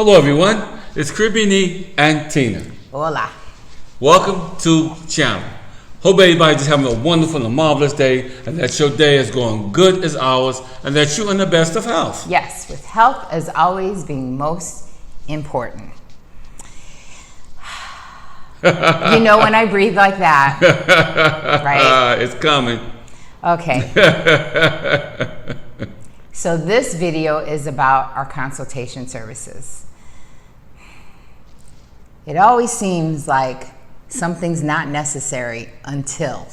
Hello everyone, it's Caribbean and Tina. Hola. Welcome to the channel. Hope everybody's just having a wonderful and marvelous day, and that your day is going good as ours, and that you're in the best of health. Yes, with health as always being most important. You know when I breathe like that, right? It's coming. Okay. So this video is about our consultation services. It always seems like something's not necessary until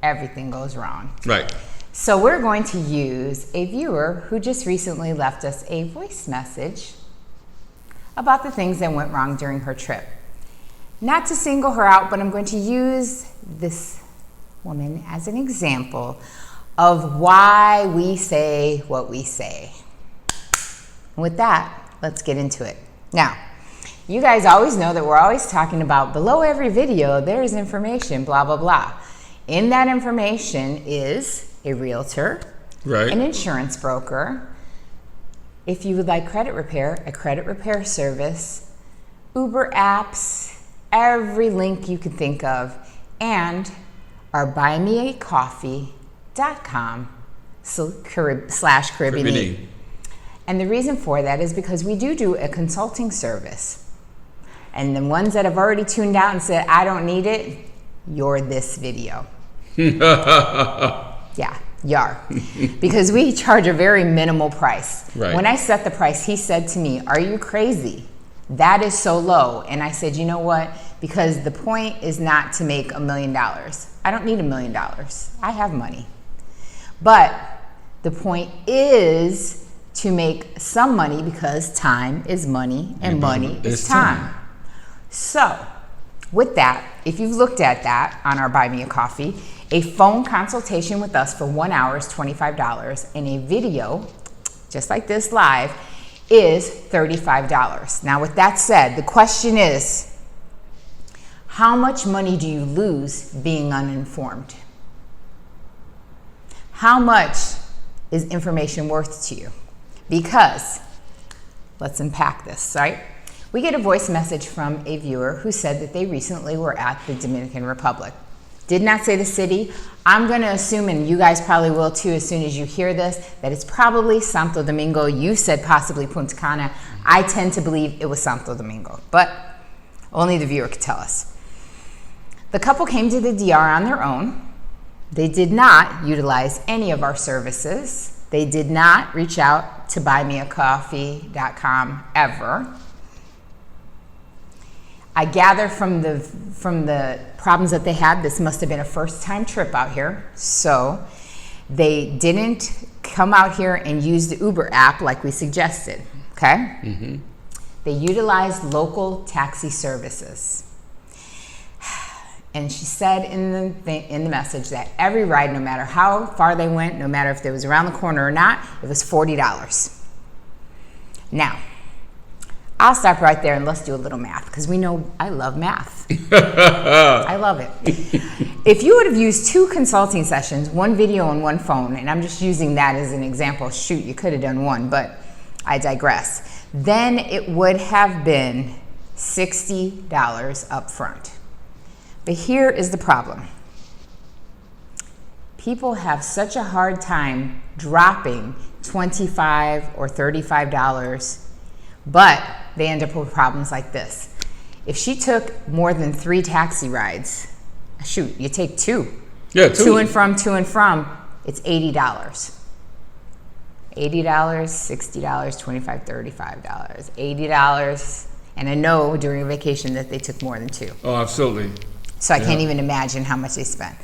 everything goes wrong. Right. So we're going to use a viewer who just recently left us a voice message about the things that went wrong during her trip. Not to single her out, but I'm going to use this woman as an example of why we say what we say. And with that, let's get into it. Now, you guys always know that we're always talking about below every video, there's information, blah, blah, blah. In that information is a realtor, Right. an insurance broker, if you would like credit repair, a credit repair service, Uber apps, every link you can think of, and our buymeacoffee.com/Caribbean. And the reason for that is because we do a consulting service. And the ones that have already tuned out and said, I don't need it, you're this video. Yeah, you are. Because we charge a very minimal price. Right. When I set the price, he said to me, are you crazy? That is so low. And I said, you know what? Because the point is not to make $1 million. I don't need $1 million. I have money. But the point is to make some money because time is money and money is time. So with that, if you've looked at that on our Buy Me a Coffee, a phone consultation with us for 1 hour is $25 and a video, just like this live, is $35. Now with that said, the question is, how much money do you lose being uninformed? How much is information worth to you? Because, let's unpack this, right? We get a voice message from a viewer who said that they recently were at the Dominican Republic. Did not say the city. I'm going to assume, and you guys probably will too as soon as you hear this, that it's probably Santo Domingo. You said possibly Punta Cana. I tend to believe it was Santo Domingo, but only the viewer could tell us. The couple came to the DR on their own. They did not utilize any of our services. They did not reach out to buymeacoffee.com ever. I gather from the problems that they had, this must have been a first-time trip out here. So they didn't come out here and use the Uber app like we suggested, okay? Mm-hmm. They utilized local taxi services. And she said in the message that every ride, no matter how far they went, no matter if it was around the corner or not, it was $40. Now, I'll stop right there and let's do a little math because we know I love math. I love it. If you would have used 2 consulting sessions, 1 video and 1 phone, and I'm just using that as an example, shoot, you could have done 1, but I digress. Then it would have been $60 up front. But here is the problem. People have such a hard time dropping $25 or $35, but they end up with problems like this. If she took more than 3 taxi rides, shoot, you take 2. Yeah, 2. To and from, it's $80. $80, $60, $25, $35, $80. And I know during a vacation that they took more than 2. Oh, absolutely. So I can't even imagine how much they spent.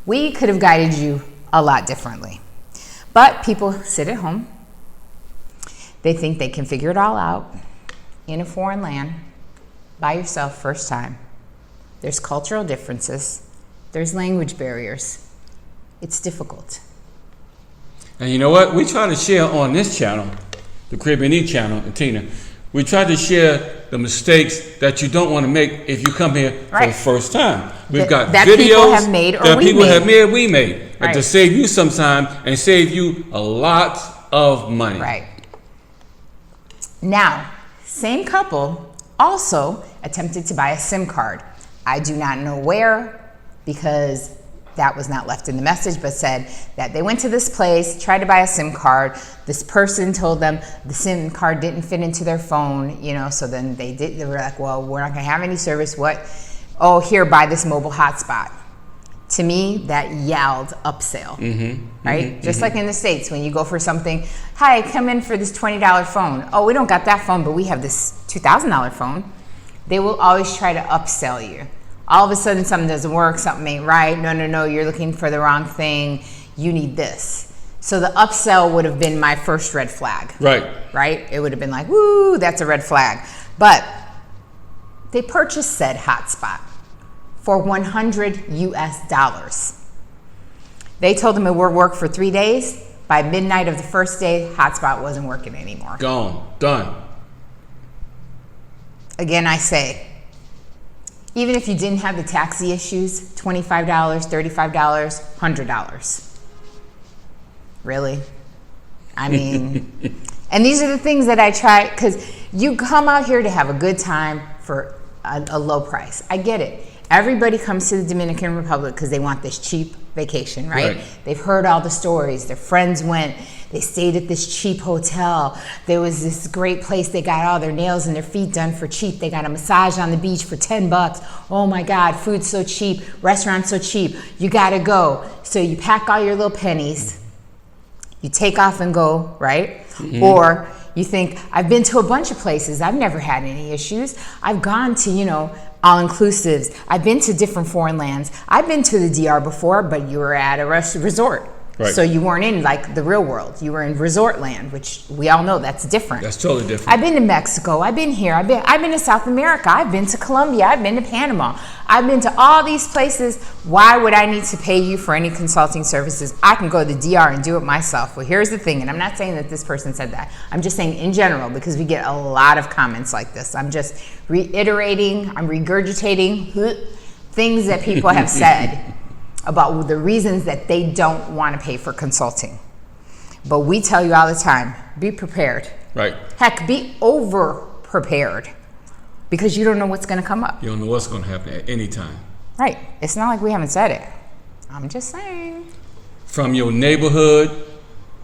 We could have guided you a lot differently. But people sit at home. They think they can figure it all out in a foreign land, by yourself, first time. There's cultural differences. There's language barriers. It's difficult. And you know what? We try to share on this channel, the Caribbean channel, and Tina, we try to share the mistakes that you don't want to make if you come here for the first time. We've got that videos people have made or that we people made. have made, we made, Right. to save you some time and save you a lot of money. Right. Now, Same couple also attempted to buy a SIM card. I do not know where, because that was not left in the message, but said that they went to this place, tried to buy a SIM card. This person told them the SIM card didn't fit into their phone, so then they were like, well, we're not gonna have any service. What? Oh, here, buy this mobile hotspot. To me, that yelled upsell, right? Just like in the States, when you go for something, hi, come in for this $20 phone. Oh, we don't got that phone, but we have this $2,000 phone. They will always try to upsell you. All of a sudden, something doesn't work, something ain't right. No, you're looking for the wrong thing. You need this. So the upsell would have been my first red flag. Right? It would have been like, woo, that's a red flag. But they purchased said hotspot for $100 US. They told them it would work for 3 days. By midnight of the first day, hotspot wasn't working anymore. Gone. Done. Again, I say, even if you didn't have the taxi issues, $25, $35, $100. Really? I mean, and these are the things that I try, because you come out here to have a good time for a low price. I get it. Everybody comes to the Dominican Republic because they want this cheap vacation, right? They've heard all the stories. Their friends went. They stayed at this cheap hotel. There was this great place. They got all their nails and their feet done for cheap. They got a massage on the beach for $10. Oh my God, food's so cheap. Restaurants so cheap. You gotta go. So you pack all your little pennies. You take off and go, right? Or you think, I've been to a bunch of places. I've never had any issues. I've gone to, all-inclusives. I've been to different foreign lands. I've been to the DR before, but you were at a resort. So you weren't in like the real world. You were in resort land, which we all know that's different. That's totally different. I've been to Mexico. I've been here. I've been to South America. I've been to Colombia. I've been to Panama. I've been to all these places. Why would I need to pay you for any consulting services? I can go to the DR and do it myself. Well, here's the thing, and I'm not saying that this person said that. I'm just saying in general, because we get a lot of comments like this. I'm just reiterating, I'm regurgitating things that people have said about the reasons that they don't want to pay for consulting. But we tell you all the time, be prepared. Right. Heck, be over prepared, because you don't know what's going to come up. You don't know what's going to happen at any time. Right. It's not like we haven't said it. I'm just saying. From your neighborhood,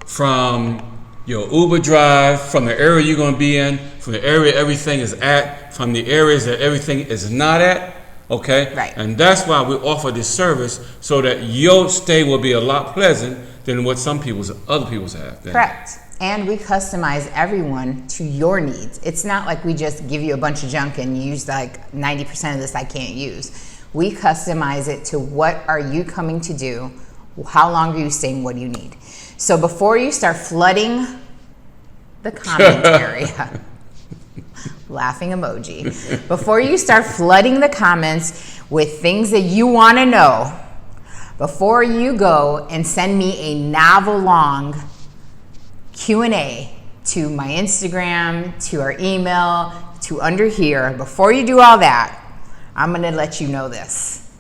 from your Uber drive, from the area you're going to be in, from the area everything is at, from the areas that everything is not at. Okay? Right. And that's why we offer this service, so that your stay will be a lot pleasant than what other people's have. Correct. And we customize everyone to your needs. It's not like we just give you a bunch of junk and you use like 90% of this I can't use. We customize it to what are you coming to do, how long are you staying, what do you need. So before you start flooding the comment area, laughing emoji. Before you start flooding the comments with things that you want to know, before you go and send me a novel-long Q&A to my Instagram, to our email, to under here, before you do all that, I'm going to let you know this.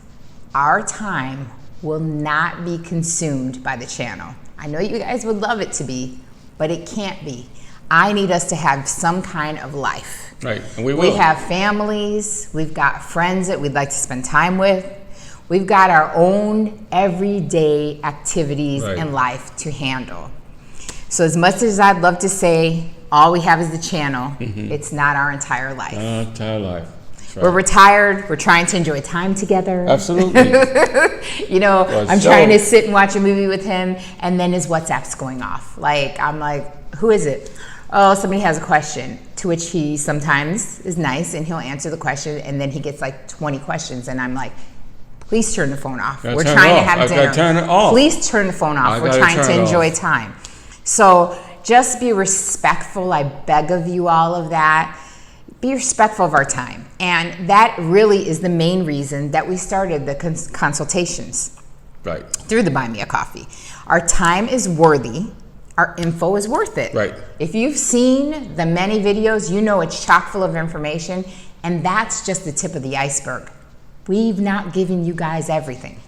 Our time will not be consumed by the channel. I know you guys would love it to be, but it can't be. I need us to have some kind of life. Right, and we will. We have families, we've got friends that we'd like to spend time with. We've got our own everyday activities in life to handle. So as much as I'd love to say all we have is the channel, it's not our entire life. Our entire life. Right. We're retired. We're trying to enjoy time together. Absolutely. I'm trying to sit and watch a movie with him, and then his WhatsApp's going off. I'm like, who is it? Oh, somebody has a question, to which he sometimes is nice and he'll answer the question, and then he gets like 20 questions, and I'm like, please turn the phone off. We're trying to have dinner. Turn it off. Please turn the phone off. We're trying to enjoy time. So just be respectful. I beg of you all of that. Be respectful of our time. And that really is the main reason that we started the consultations. Right. Through the Buy Me a Coffee. Our time is worthy. Our info is worth it. Right. If you've seen the many videos, you know it's chock full of information, and that's just the tip of the iceberg. We've not given you guys everything.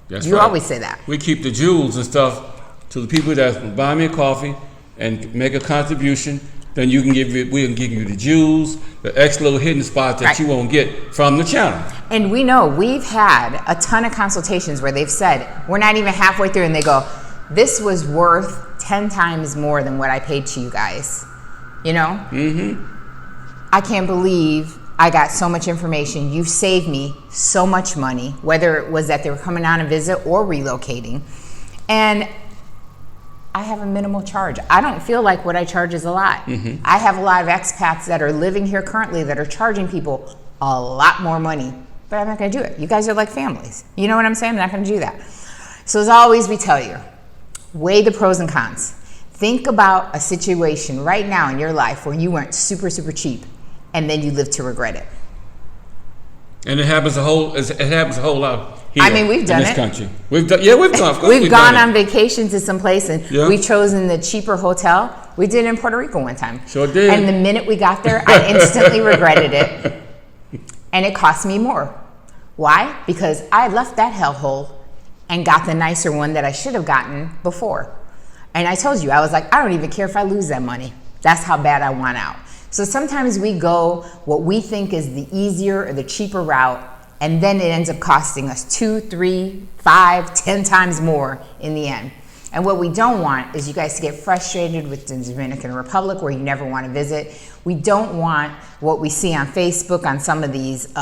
That's you right. always say that. We keep the jewels and stuff to the people that buy me a coffee and make a contribution. then we can give you the jewels, the extra little hidden spots that you won't get from the channel. And we know we've had a ton of consultations where they've said, we're not even halfway through, and they go, this was worth 10 times more than what I paid to you guys. You know? Mm-hmm. I can't believe I got so much information. You've saved me so much money, whether it was that they were coming on a visit or relocating. And I have a minimal charge. I don't feel like what I charge is a lot. Mm-hmm. I have a lot of expats that are living here currently that are charging people a lot more money, but I'm not gonna do it. You guys are like families. You know what I'm saying? I'm not gonna do that. So as always, we tell you, weigh the pros and cons. Think about a situation right now in your life where you weren't super, super cheap, and then you live to regret it. And it happens a whole lot here. I mean, we've done in this it. country. We've done. We've gone on vacation to some place and we've chosen the cheaper hotel. We did it in Puerto Rico one time. Sure did. And the minute we got there, I instantly regretted it, and it cost me more. Why? Because I left that hellhole and got the nicer one that I should have gotten before. And I told you, I was like, I don't even care if I lose that money. That's how bad I want out. So sometimes we go what we think is the easier or the cheaper route, and then it ends up costing us 2, 3, 5, 10 times more in the end. And what we don't want is you guys to get frustrated with the Dominican Republic where you never want to visit. We don't want what we see on Facebook on some of these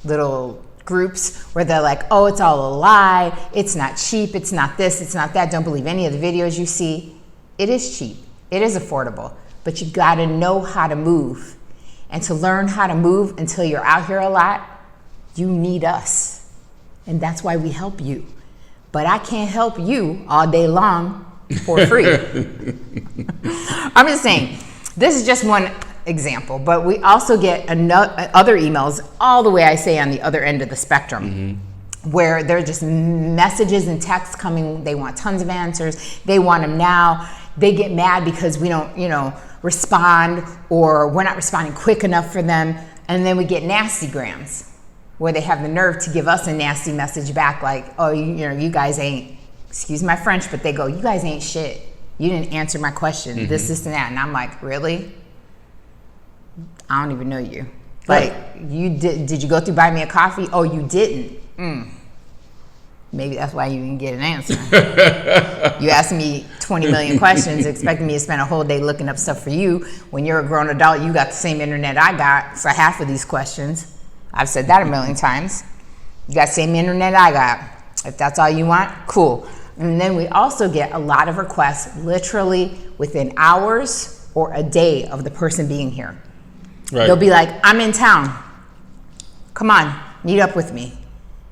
little groups where they're like, oh, it's all a lie, it's not cheap, it's not this, it's not that, don't believe any of the videos you see. It is cheap, it is affordable, but you gotta know how to move. And to learn how to move until you're out here a lot, you need us. And that's why we help you. But I can't help you all day long for free. I'm just saying, this is just one example, but we also get other emails all the way, I say, on the other end of the spectrum, where they're just messages and texts coming. They want tons of answers. They want them now. They get mad because we don't, respond, or we're not responding quick enough for them. And then we get nasty grams where they have the nerve to give us a nasty message back like, oh, you guys ain't, excuse my French, but they go, you guys ain't shit. You didn't answer my question, this, and that. And I'm like, really? I don't even know you. Like, you did you go through buy me a coffee? Oh, you didn't. Maybe that's why you didn't get an answer. You asked me 20 million questions, expecting me to spend a whole day looking up stuff for you. When you're a grown adult, you got the same internet I got for half of these questions. I've said that a million times. You got the same internet I got. If that's all you want, cool. And then we also get a lot of requests literally within hours or a day of the person being here. Right. They'll be like, I'm in town. Come on, meet up with me.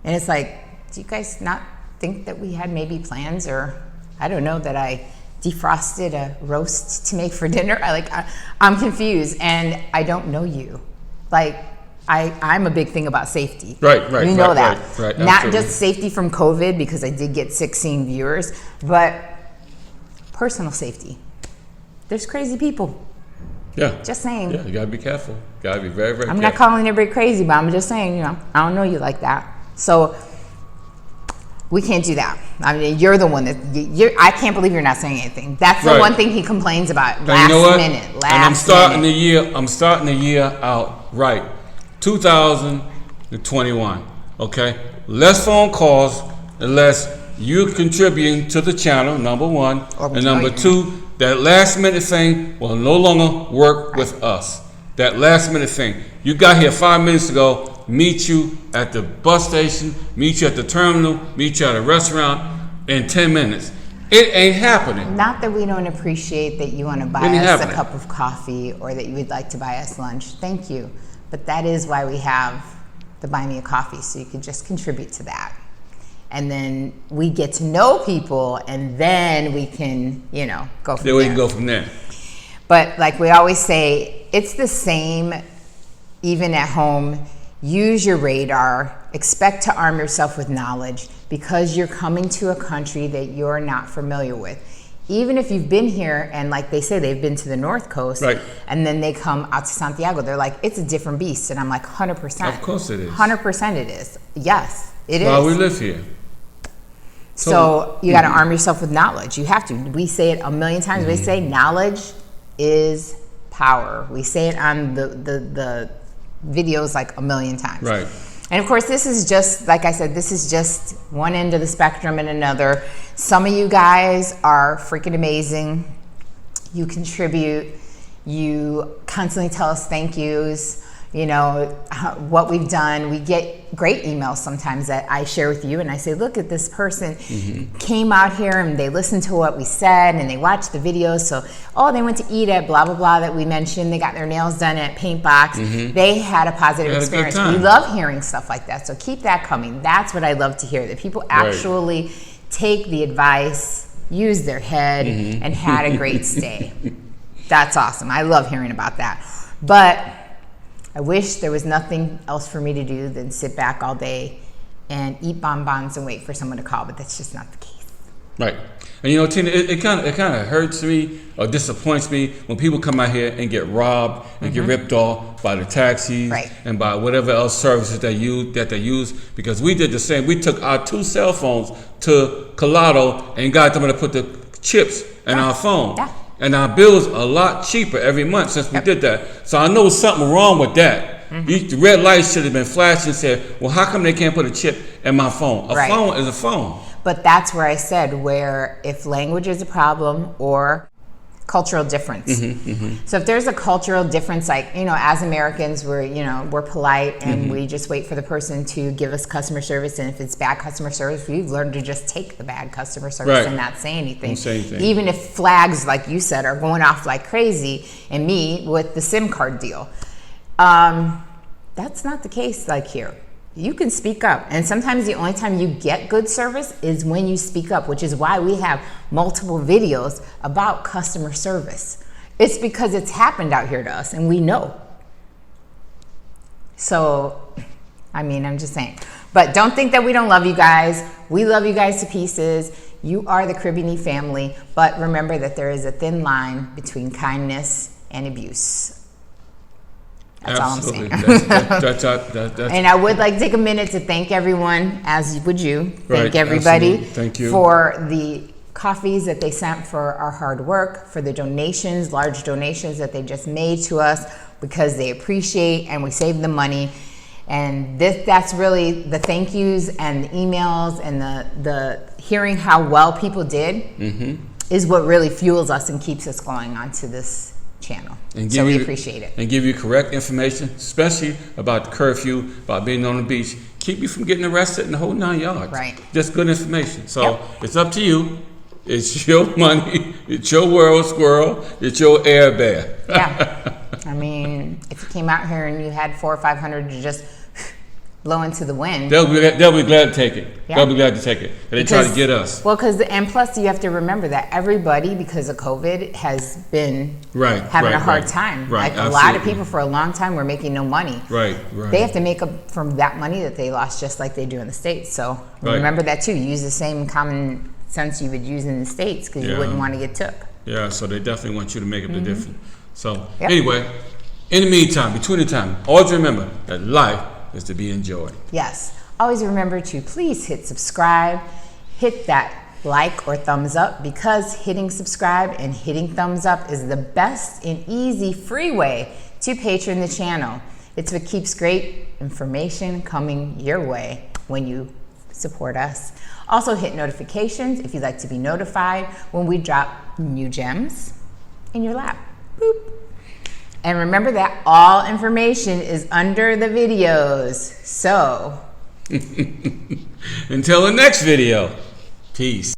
And it's like, do you guys not think that we had maybe plans, or I don't know, that I defrosted a roast to make for dinner? I'm confused, and I don't know you. Like, I'm a big thing about safety. Right. You know that. Right, not just safety from COVID, because I did get sick seeing viewers, but personal safety. There's crazy people. Yeah. Just saying. Yeah, you gotta be careful. Gotta be very, very careful. I'm not calling everybody crazy, but I'm just saying, I don't know you like that. So we can't do that. I mean, you're the one that I can't believe you're not saying anything. That's the one thing he complains about. Last minute. And I'm starting the year out right. 2021. Okay? Less phone calls unless you're contributing to the channel, number one. And number two, that last minute thing will no longer work with us. That last minute thing. You got here 5 minutes ago, meet you at the bus station, meet you at the terminal, meet you at a restaurant in 10 minutes. It ain't happening. Not that we don't appreciate that you want to buy us a cup of coffee or that you would like to buy us lunch. Thank you. But that is why we have the Buy Me a Coffee, so you can just contribute to that. And then we get to know people, and then we can, go from there. Then we can go from there. But like we always say, it's the same even at home. Use your radar. Expect to arm yourself with knowledge, because you're coming to a country that you're not familiar with. Even if you've been here, and like they say, they've been to the North Coast, right, and then they come out to Santiago, they're like, it's a different beast. And I'm like, 100%. Of course it is. 100% it is. Yes, it is. Well, we live here. So you got to arm yourself with knowledge. You have to. We say it a million times. We say knowledge is power. We say it on the videos like a million times. Right. And of course, this is just, like I said, this is just one end of the spectrum and another. Some of you guys are freaking amazing. You contribute. You constantly tell us thank yous. You know, what we've done. We get great emails sometimes that I share with you, and I say, look at this person came out here and they listened to what we said and they watched the videos. So, they went to eat at blah, blah, blah that we mentioned. They got their nails done at Paint Box. They had a positive experience. We love hearing stuff like that. So keep that coming. That's what I love to hear, that people actually take the advice, use their head, and had a great stay. That's awesome. I love hearing about that. But I wish there was nothing else for me to do than sit back all day and eat bonbons and wait for someone to call, but that's just not the case. Right. And you know, Tina, it kind of hurts me or disappoints me when people come out here and get robbed and get ripped off by the taxis and by whatever else services they use, because we did the same. We took our 2 cell phones to Colado and got them to put the chips in our phone. Yeah. And our bills are a lot cheaper every month since we did that. So I know something wrong with that. The red lights should have been flashing and said, well, how come they can't put a chip in my phone? A phone is a phone. But that's where I said, where if language is a problem or cultural difference. So if there's a cultural difference, like, you know, as Americans, we're polite and we just wait for the person to give us customer service. And if it's bad customer service, we've learned to just take the bad customer service and not say anything. Even if flags, like you said, are going off like crazy, and me with the SIM card deal. That's not the case like here. You can speak up, and sometimes the only time you get good service is when you speak up, which is why we have multiple videos about customer service. It's because it's happened out here to us and we know. So, I mean, I'm just saying. But don't think that we don't love you guys. We love you guys to pieces. You are the Caribbean family, but remember that there is a thin line between kindness and abuse. That's Absolutely. all I'm saying. That's and I would like to take a minute to thank everyone, as would you. Thank everybody. Absolutely. Thank you. For the coffees that they sent for our hard work, for the donations, large donations that they just made to us, because they appreciate and we save them money. And that's really the thank yous and the emails and the hearing how well people did is what really fuels us and keeps us going onto this channel. So we appreciate it. And give you correct information, especially about the curfew, about being on the beach. Keep you from getting arrested and the whole 9 yards. Right. Just good information. So it's up to you. It's your money. It's your world, squirrel. It's your air bear. Yeah. I mean, if you came out here and you had 400 or 500 to just blow into the wind, they'll be glad to take it. Yeah. They'll be glad to take it. They try to get us. Well, and plus you have to remember that everybody, because of COVID, has been having a hard time. Right. Like a lot of people for a long time were making no money. Right. They have to make up from that money that they lost, just like they do in the States. So remember that too. Use the same common sense you would use in the States, because you wouldn't want to get took. Yeah, so they definitely want you to make up the difference. So anyway, in the meantime, between the time, always remember that life is to be enjoyed. Yes. Always remember to please hit subscribe, hit that like or thumbs up, because hitting subscribe and hitting thumbs up is the best and easy free way to patron the channel. It's what keeps great information coming your way when you support us. Also hit notifications if you'd like to be notified when we drop new gems in your lap. Boop. And remember that all information is under the videos. So, until the next video, peace.